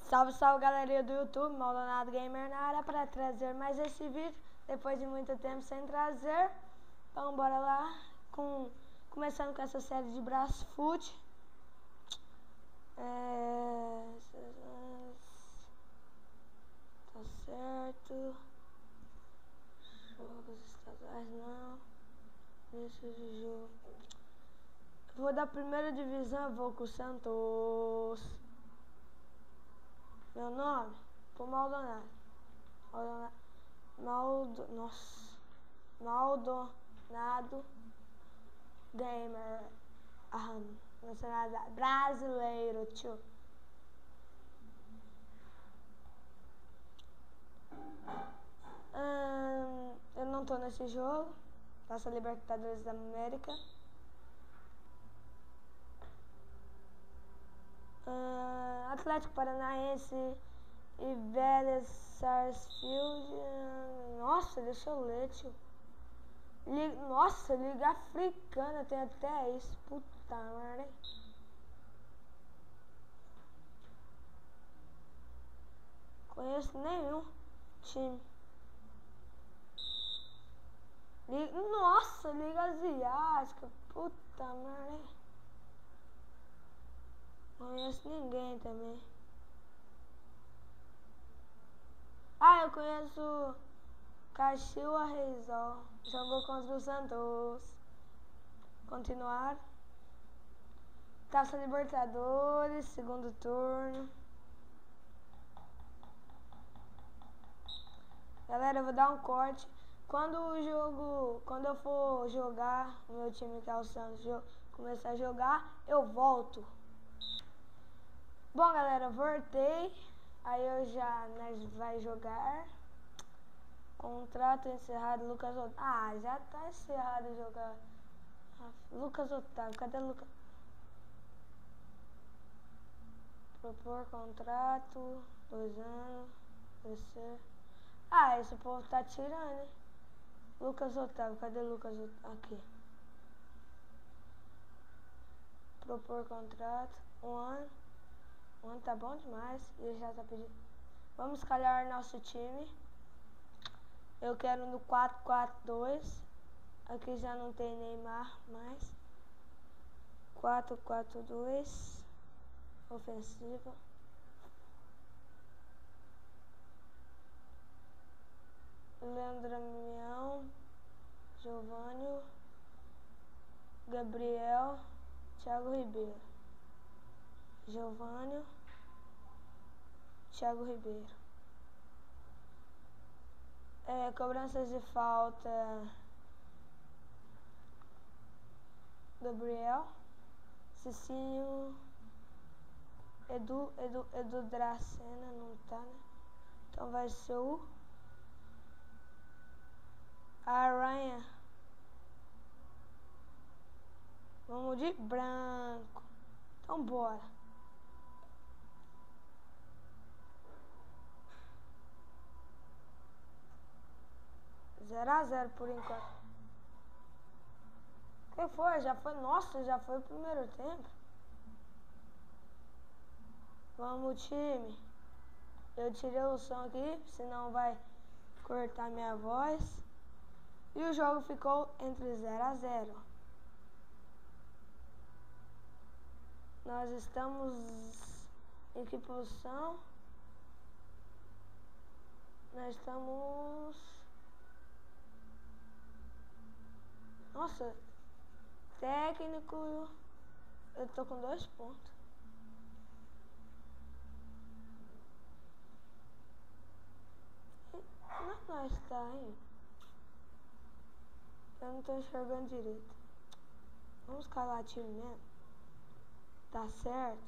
Salve, salve, galerinha do YouTube, Maldonado Gamer na área para trazer mais esse vídeo, depois de muito tempo sem trazer. Então bora lá, começando com essa série de Brasfoot. Tá certo. Jogos estaduais não. Início de jogo. Vou da primeira divisão, vou com o Santos. Meu nome? Pro Maldonado. Maldonado Gamer. Nacionalidade brasileiro, tio. Eu não tô nesse jogo. Taça Libertadores da América. Atlético Paranaense e Vélez Sarsfield. Nossa, deixa eu ler, tio. Nossa, Liga Africana tem até isso. Puta merda. Conheço nenhum time. Nossa, Liga Asiática. Puta merda. Conheço ninguém também. Eu conheço Caxiua Reysol. Jogou contra o Santos. Continuar. Taça Libertadores, segundo turno. Galera, eu vou dar um corte. Quando eu for jogar, o meu time que é o Santos começar a jogar, eu volto. Bom, galera, voltei. Aí nós vai jogar. Contrato encerrado, Lucas Otávio. Já tá encerrado jogar. Lucas Otávio, cadê Lucas? Propor contrato, 2 anos, descer. Esse povo tá tirando, hein? Lucas Otávio, cadê Lucas Otávio? Aqui. Propor contrato, 1 ano. 1 ano tá bom demais. Ele já tá pedindo. Vamos escalar nosso time. Eu quero no 4-4-2. Aqui já não tem Neymar mais. 4-4-2. Ofensiva. Leandro Mião. Giovânio. Gabriel. Thiago Ribeiro. Giovânio. Thiago Ribeiro. Cobranças de falta. Gabriel. Cicinho. Edu Dracena não tá, né? Então vai ser o Aranha. Vamos de branco. Então bora. Zero a 0 por enquanto. O que foi? Já foi? Nossa, já foi o primeiro tempo. Vamos, time. Eu tirei o som aqui, senão vai cortar minha voz. E o jogo ficou entre 0 a 0. Nós estamos em que posição? Nós estamos... Nossa, técnico, eu tô com 2 pontos. Como é que nós tá aí? Eu não tô enxergando direito. Vamos calar time mesmo? Tá certo?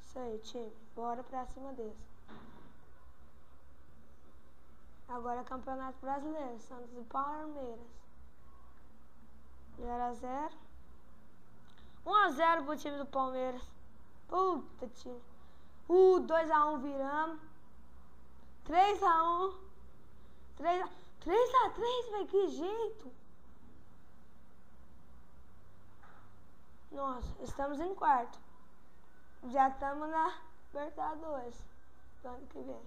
Isso aí, time. Bora pra cima desse. Agora é Campeonato Brasileiro, Santos e Palmeiras. 0 a 0. 1 a 0 pro time do Palmeiras. Puta, time. 2 a 1 viramos. 3 a 1. 3 a 3, velho, que jeito. Nossa, estamos em quarto. Já estamos na Libertadores. do ano que vem.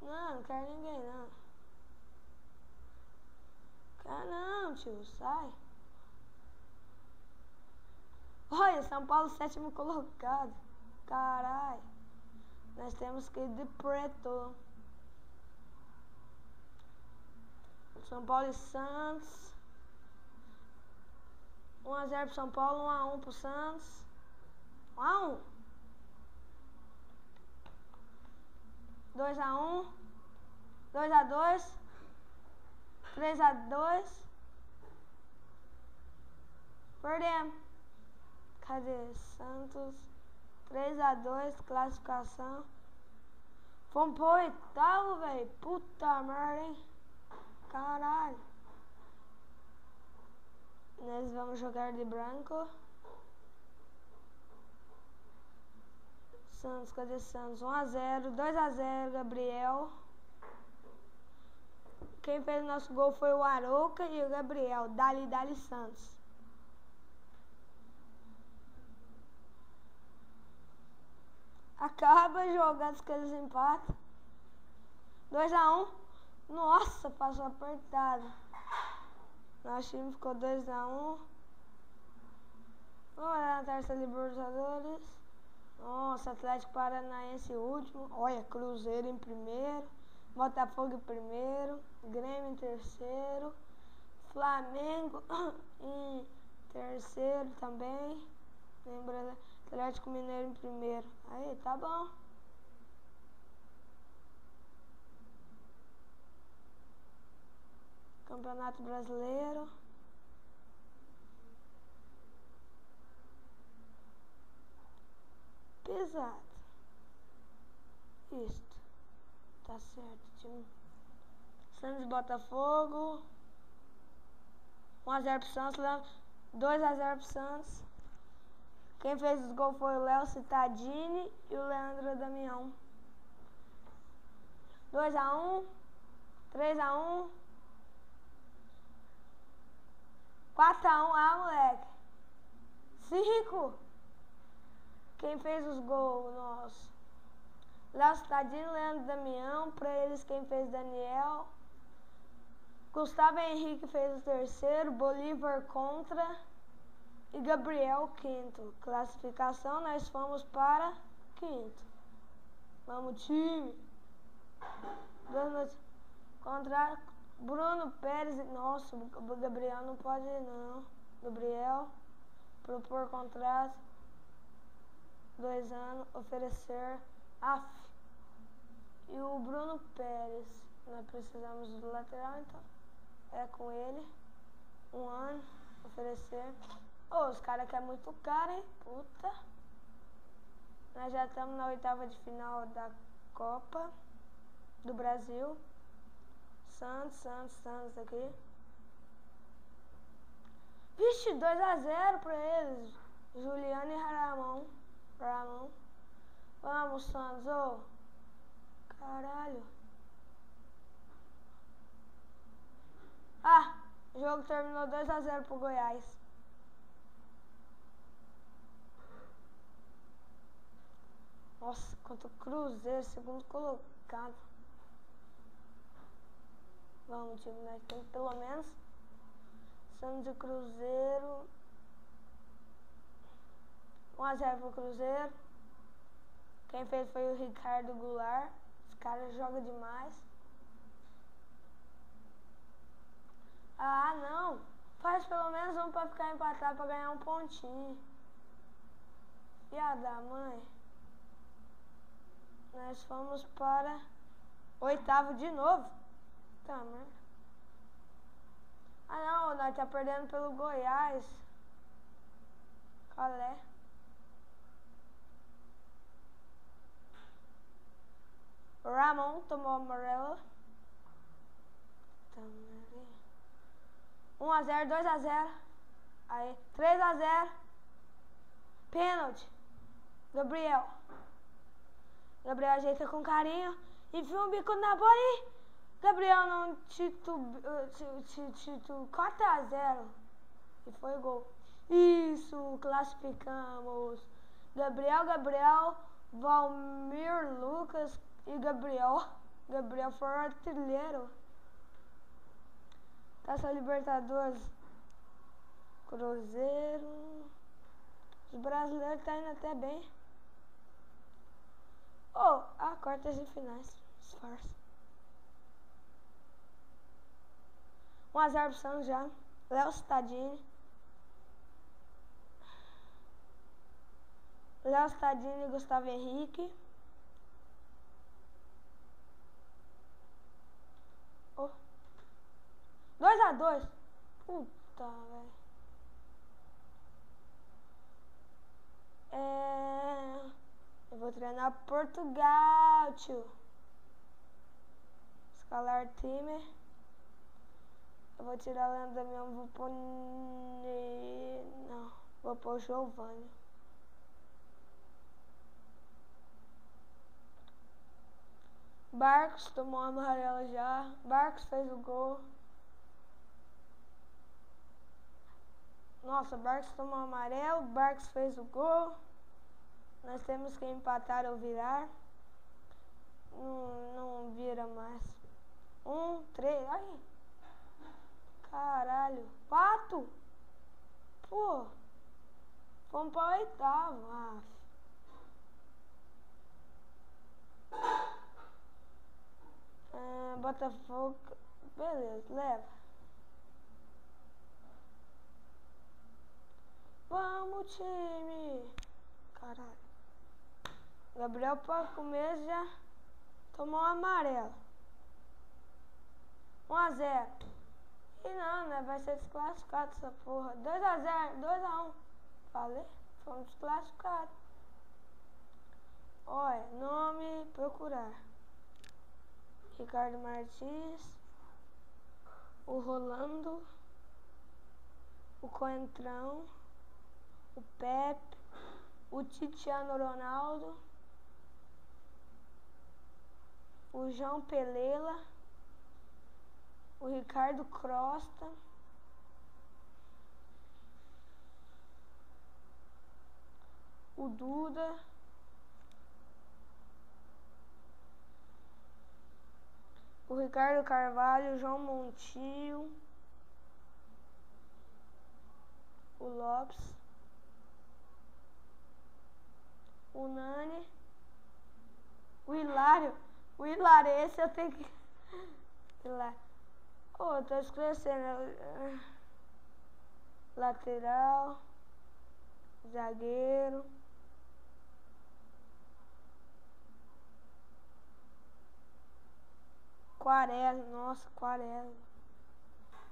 Não quero ninguém, não. Quero não, tio, sai. Olha, São Paulo, 7º colocado. Caralho. Nós temos que ir de preto. São Paulo e Santos. 1-0 pro São Paulo, 1-1 pro Santos. 1-1. 2-1. 2-2. 3-2. Perdemos. Cadê? Santos. 3-2, classificação. Fomos pro 8º, velho. Puta merda, hein? Caralho. Nós vamos jogar de branco. Santos, cadê Santos? 1-0, 2-0, Gabriel. Quem fez o nosso gol foi o Arouca e o Gabriel. Dali Santos. Acaba jogando que eles empatam. 2-1. Nossa, passou apertado. Nosso time ficou 2-1. Vamos olhar na terceira Libertadores. Nossa, Atlético Paranaense último. Olha, Cruzeiro em primeiro. Botafogo em primeiro. Grêmio em terceiro. Flamengo em terceiro também. Lembrando, Atlético Mineiro em primeiro. Aí, tá bom. Campeonato Brasileiro. Pesado. Isto. Tá certo, time. Santos e Botafogo. 1-0 pro Santos. 2-0 pro Santos. Quem fez os gols foi o Léo Cittadini e o Leandro Damião. 2-1. 3-1. 4-1, moleque. 5. Quem fez os gols? Nossa. Léo Cittadino, Leandro Damião. Pra eles, quem fez Daniel. Gustavo Henrique fez o terceiro. Bolívar contra. E Gabriel, quinto. Classificação, nós fomos para quinto. Vamos, time. 2 noites. Contra Bruno Pérez. Nossa, o Gabriel não pode ir, não. Gabriel, propor contrato. 2 anos, oferecer. E o Bruno Pérez. Nós precisamos do lateral, então. É com ele. 1 ano, oferecer. Os caras querem muito caro, hein? Puta. Nós já estamos na 8ª de final da Copa do Brasil. Santos aqui. Vixe, 2-0 pra eles. Juliano e Ramon. Vamos, Santos, ô. Caralho. O jogo terminou 2-0 pro Goiás. Nossa, contra o Cruzeiro, 2º colocado. Vamos, time, nós temos pelo menos. Santos e Cruzeiro. 1-0 pro Cruzeiro. Quem fez foi o Ricardo Goulart. Os caras jogam demais. Não. Faz pelo menos um pra ficar empatado pra ganhar um pontinho. Filha da mãe. Nós fomos para 8º de novo. Tá, merda. Não, nós tá perdendo pelo Goiás. Qual é? Ramon tomou amarelo. Tá, merda. 1-0, 2-0. Aí, 3-0. Pênalti. Gabriel ajeita com carinho. Enfia um bico na bola e Gabriel não titubeou. 4-0. E foi gol. Isso, classificamos. Gabriel, Valmir, Lucas e Gabriel. Gabriel foi artilheiro. Taça Libertadores. Cruzeiro. Os brasileiros tá indo até bem. Oh, quartas de finais. Disfarce. 1-0 pro Santos já. Léo Cittadini. Léo Cittadini e Gustavo Henrique. Oh. 2-2. Puta, velho. Eu vou treinar Portugal, tio. Escalar time. Eu vou tirar a lenda mesmo, vou pôr... Não, vou pôr o Giovanni. Barcos tomou uma amarela já. Barcos fez o gol. Nossa, Barcos tomou amarelo. Barcos fez o gol. Nós temos que empatar ou virar. Não vira mais. 3. Ai. Caralho. 4. Pô. Vamos para o 8º. Botafogo. Beleza, leva. Vamos, time. Caralho. Gabriel para comer já tomou um amarelo. 1-0. E não, né? Vai ser desclassificado essa porra. 2-0, 2-1. Falei? Fomos desclassificados. Olha, nome, procurar. Ricardo Martins. O Rolando. O Coentrão. O Pepe. O Cristiano Ronaldo. O João Pelela. O Ricardo Costa. O Duda. O Ricardo Carvalho, o João Montiel. O Lopes. O Nani. O Hilário. O Hilário, esse eu tenho que... Hilário. Oh, tô esclarecendo. Lateral. Zagueiro. Quaresma. Nossa, Quaresma.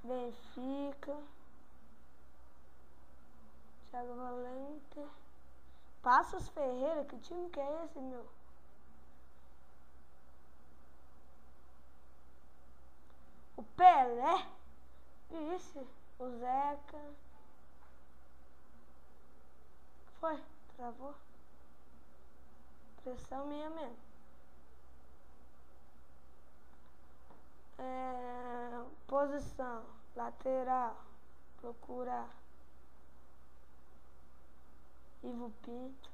Benfica. Thiago Valente. Passos Ferreira. Que time que é esse, meu? O Pelé. Vixe. O Zeca. Foi? Travou? Pressão minha mesmo. Posição. Lateral. Procurar. Ivo Pinto.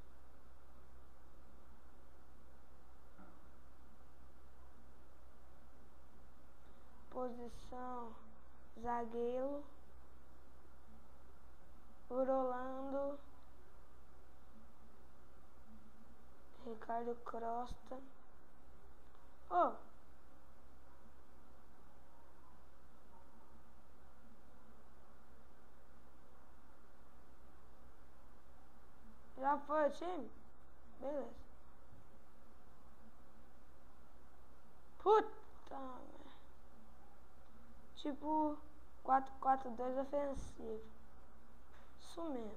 Posição. Zagueiro. Rolando. Ricardo Costa. Oh! Já foi o time? Beleza. Puta, velho. Tipo 4-4-2 ofensivo. Isso mesmo.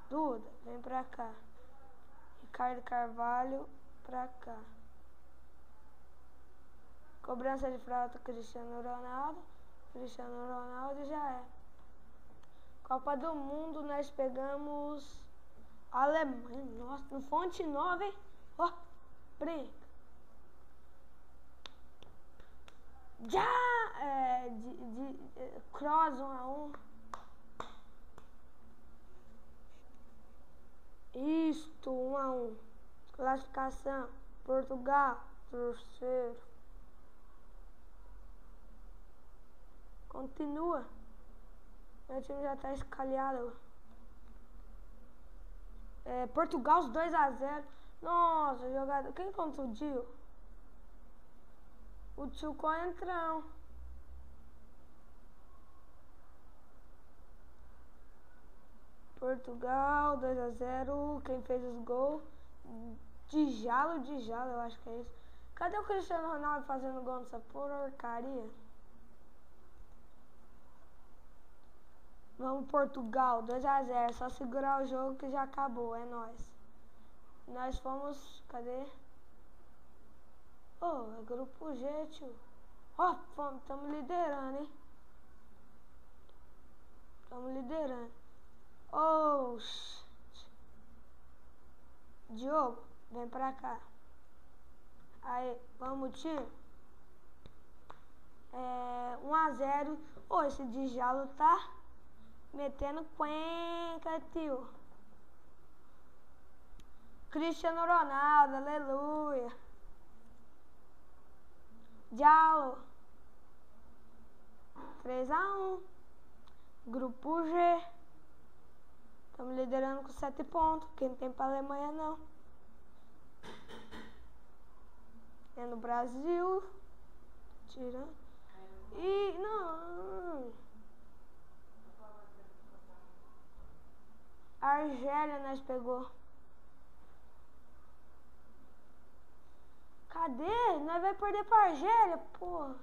Duda, vem pra cá. Ricardo Carvalho pra cá. Cobrança de falta, Cristiano Ronaldo. Cristiano Ronaldo já é. Copa do Mundo nós pegamos Alemanha. Nossa, no Fonte Nova, hein? Ó, brinca. Já! Cross 1-1. Isto, 1-1. Classificação. Portugal, terceiro. Continua. Meu time já tá escalhado. Portugal, os 2-0. Nossa, jogador. Quem contundiu? O tio Coentrão. Portugal, 2-0. Quem fez os gols? Djalo, eu acho que é isso. Cadê o Cristiano Ronaldo fazendo gol nessa porcaria? Vamos Portugal, 2-0. Só segurar o jogo que já acabou, é nóis. Nós fomos, cadê? É grupo G, tio. Estamos liderando, hein? Estamos liderando. Diogo, vem pra cá. Aí, vamos, time. 1-0. Esse Djalo tá metendo cuenca, tio. Cristiano Ronaldo, aleluia. Djalo. 3-1. Grupo G. Estamos liderando com 7 pontos. Quem não tem pra Alemanha, não. É no Brasil. Tirando. E não. A Argélia nós pegou. Cadê? Nós vai perder pra Argélia, porra.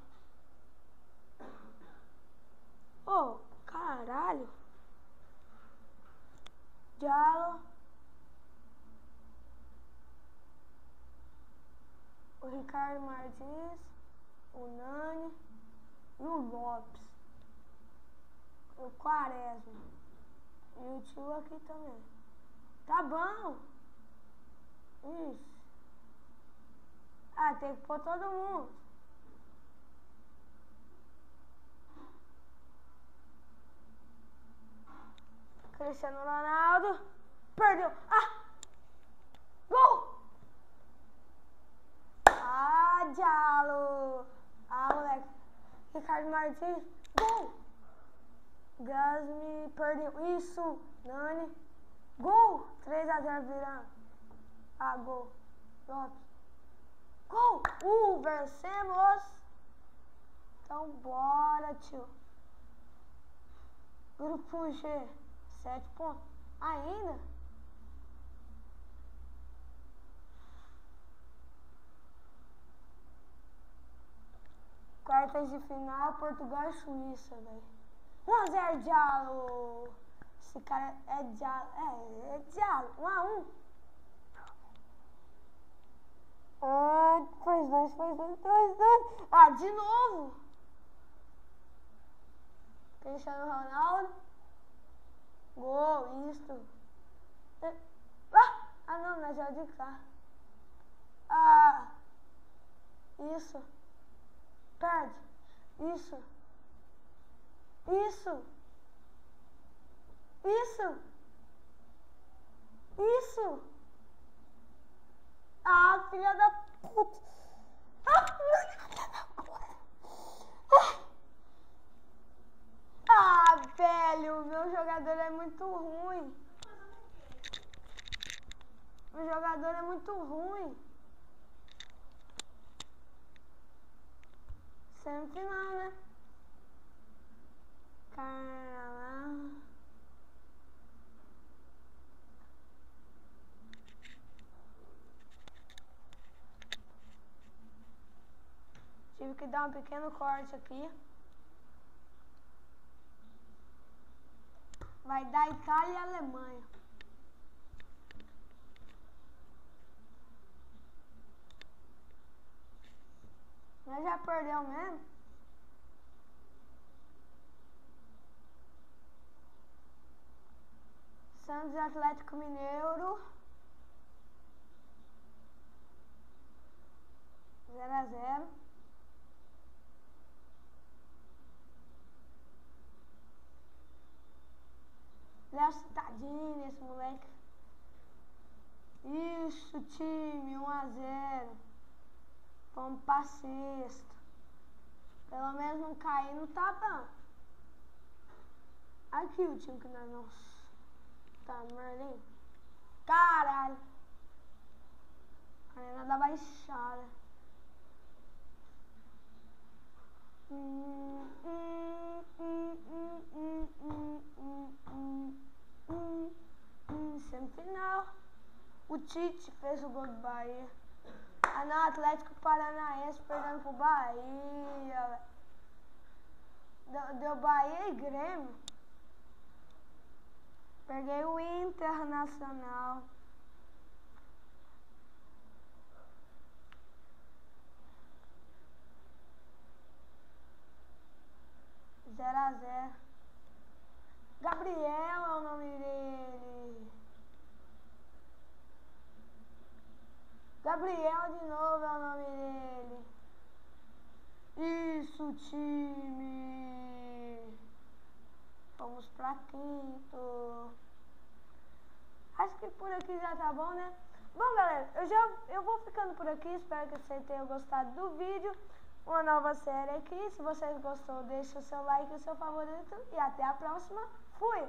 Caralho. Djalo. O Ricardo Martins. O Nani. E o Lopes. O Quaresma. E o tio aqui também. Tá bom. Isso. Tem que pôr todo mundo. Cristiano Ronaldo. Perdeu. Gol! Djalo. Moleque. Ricardo Martins. Gol! Gasmi perdeu. Isso. Nani. Gol! 3-0 virando. Gol. Lopes. Gol! Vencemos. Então bora, tio. Grupo G. 7 pontos. Ainda? Quartas de final, Portugal e Suíça, velho. 1-0, Djalo. Esse cara é Djalo. É Djalo. 1-1. Faz dois. De novo. Cristiano Ronaldo. Gol, isso. Não, nós já de cá. Isso. Perde. Isso. Filha da puta. Velho, meu jogador é muito ruim. Semifinal, né? Caramba. Tive que dar um pequeno corte aqui. Vai dar Itália e Alemanha. Nós já perdeu mesmo? Santos e Atlético Mineiro. 0-0. Léo Cittadini, esse moleque. Isso, time, 1-0. Vamos pra sexta. Pelo menos não cair no tá bom. Aqui o time que nós não... Tá, Merlin. Caralho. Arena da Baixada. Semifinal. O Tite fez o gol do Bahia. Ah não, Atlético Paranaense perdendo pro Bahia. Deu Bahia e Grêmio. Peguei o Internacional. Zero a 0. Gabriel é o nome dele. Gabriel de novo é o nome dele. Isso, time. Vamos pra quinto. Acho que por aqui já tá bom, né? Bom, galera, eu vou ficando por aqui. Espero que vocês tenham gostado do vídeo. Uma nova série aqui. Se vocês gostou, deixa o seu like e o seu favorito. E até a próxima. Fui!